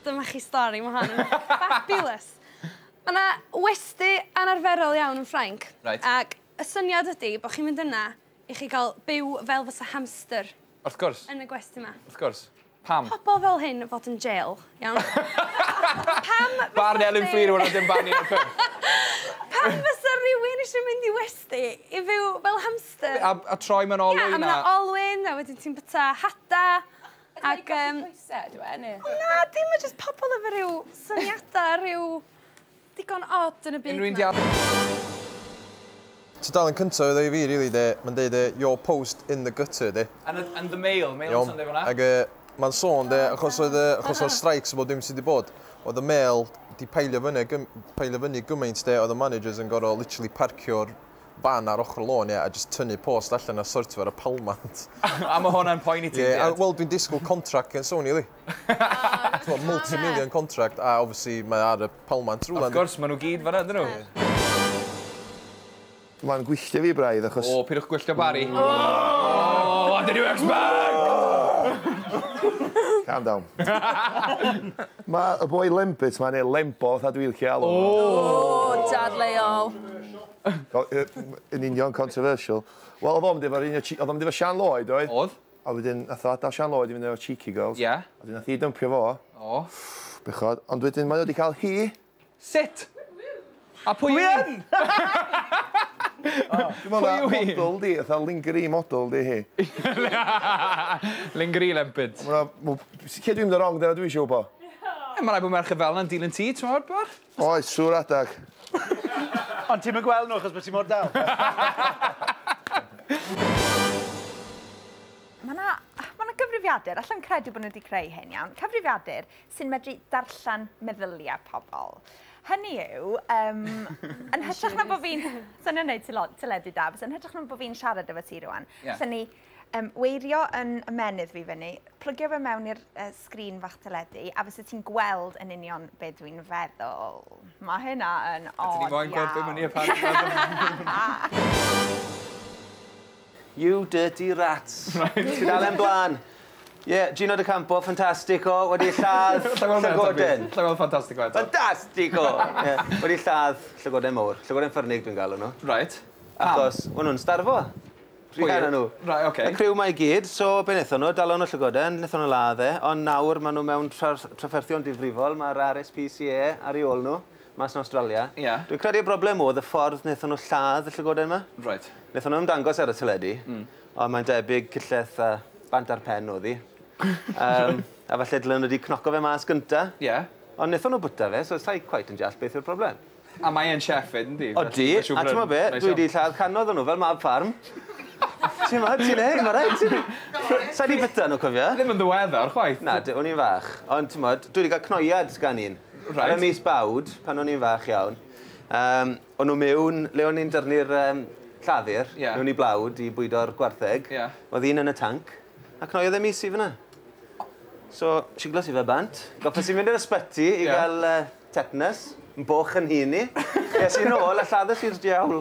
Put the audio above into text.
dyma chi stori, mae hwn yn fabulous. Mae yna westy anarferol iawn yn Ffrainc. Ac y syniad ydy bod chi'n mynd yna i chi gael byw fel fysa hamster. Wrth gwrs. Yn y gwesty yma. Wrth gwrs. Pam? Pobl fel hyn fod yn jail, iawn. Pam... Barn Elin Fflir yw'n dim barn i'r ffyrdd. Pam fysa rhywun eisiau mynd i westy i fyw fel hamster? A troi mewn olwyn a... Ie, a mae'n olwyn, a wedyn ti'n byta hada. Ac... Na, dim yn just pobl efo rhyw syniadau, rhyw... digon odd yn y byd yma. Tudalen cyntaf oedd ei fi, rili, mae'n dweud your post in the gutter, de. And the mail yn sôn efo na? Ac mae'n sôn, de, achos o'r streics o bod dim sydd wedi bod, oedd y mail di peilio fyny gymaint, de, oedd y managers yn gorau literally parcio'r ban ar ochr lôn, a just tynnu post allan a sortio ar y palmant. A mae hwnna'n poen i ti? Wel, dwi'n disgwyl contract yn Sony, li. Multi-million contract, a obviously mae ar y palmant rhywle. Of gwrs, maen nhw gyd fan ydyn nhw. Mae'n gwylltio fi braidd, achos... O, pidwch gwylltio Barry. Oh, and the new X-Men! Calm down. Mae y boi Lempit, mae'n ei lempo fatha dwi'n licio alw. O, dadleuol. Yn union controversial. Wel, oedd o'n efo Sian Lloyd, oedd? Oedd. A wedyn, nath o adael Sian Lloyd i fynd efo Cheeky Girls. Ie. A wedyn, nath i dympio fo. O. Bechod. Ond wedyn, mae wedi cael hi. Sut? A pwy yw hi? Dwi'n meddwl na model di, atha lingerie model di hi. Lingerie Lempid. Lle dwi'n mynd o rong dyna dwi'n siw bo? Mae rai bod merch fel yna'n dilyn ti, ti'n meddwl, Bar? Oes, sŵr adag. Ond ti'n mynd gweld nhw achos bod ti'n mor dal? Mae yna gyfrifiadur, allan credu bod nhw wedi creu hyn iawn, cyfrifiadur sy'n medru darllen meddyliau pobl. Hynny yw, yn hytrach na bod fi'n... Sa'n ni'n neud teledu da, yn hytrach na bod fi'n siarad efo ti rwan. Sa'n ni weirio yn ymenydd fi fyny, plygio fe mewn i'r sgrin fach teledu, a fysa ti'n gweld yn union be dwi'n feddwl. Mae hynna yn od iawn. A ti'n moyn gweld be mynd i'r pan? You dirty rats. Tudalen blaen. Ie, Gino de Campo, ffantastico, wedi lladd llygoden. Llygoden ffantastico eto. Ffantastico! Wedi lladd llygoden mowr. Llygoden ffyrnig dwi'n galw nhw. Right. Achos, o'n nhw'n starfo. Rhygan nhw. Right, oce. Y criw mae i gyd, so be wnaethon nhw, dalon nhw llygoden, wnaethon nhw ladde, ond nawr maen nhw mewn trafferthion difrifol, mae'r RSPCA ar ei ôl nhw, mas yn Australia. Dwi'n credu'r broblem oedd y ffordd wnaethon nhw lladd y llygoden yma. Right. Wnaethon nhw ymdangos ar y teledu, ond mae'n debyg cylleth bant ar pen oedd hi. A falle dylen nhw wedi cnoco fe mas gynta. Ie. Ond wnaethon nhw bwyta fe, so sa'i quite yn deall beth yw'r problem. A mae e'n chef fyd, yndi? O di, a ti'n ma be, dwi wedi lladd canodd nhw fel mab ffarm. Ti'n ma, ti'n ei, ma rhaid. Sa'i di byta nhw, cofio? Ddim yn ddiweddar, chwaith. Na, o'n i'n fach. Ond ti'n modd, dwi wedi cael cnoiad gan un. Ar y mis bawd, pan o'n i'n fach iawn. O'n nhw mewn, le o'n i'n dyrnu'r lladdur, mewn i blawd i bwydo'r gwartheg. Oedd un yn y tanc, a cnoiodd e mis i fyna. So, siglos i fe bant. Goffes i'n mynd i'r ysbyty i gael tetanus, yn boch yn hini. Ges i'n ôl a lladdus i'r diawl.